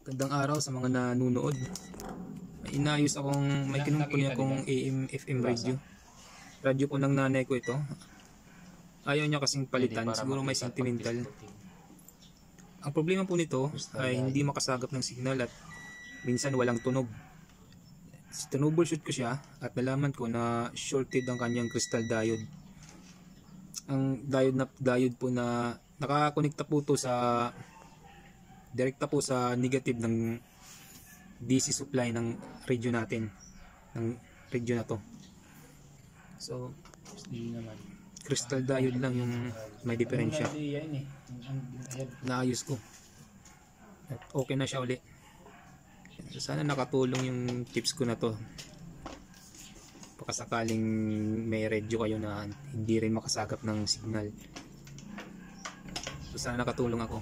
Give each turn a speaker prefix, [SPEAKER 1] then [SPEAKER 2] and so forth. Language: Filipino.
[SPEAKER 1] Gandang araw sa mga nanonood. May kinumpuni akong AM FM radio. Radyo po ng nanay ko ito. Ayaw niya kasing palitan, siguro may sentimental. Ang problema po nito ay hindi makasagap ng signal at minsan walang tunog. Troubleshoot ko siya at nalaman ko na shorted ang kanyang crystal diode. Ang diode po na nakakonekta po to sa direkta po sa negative ng DC supply ng radio natin, ng radio na to. So crystal diode lang yung may diferensya. Naayos ko at okay na siya uli. So sana nakatulong yung tips ko na to, baka sakaling may radio kayo na hindi rin makasagap ng signal. So sana nakatulong ako.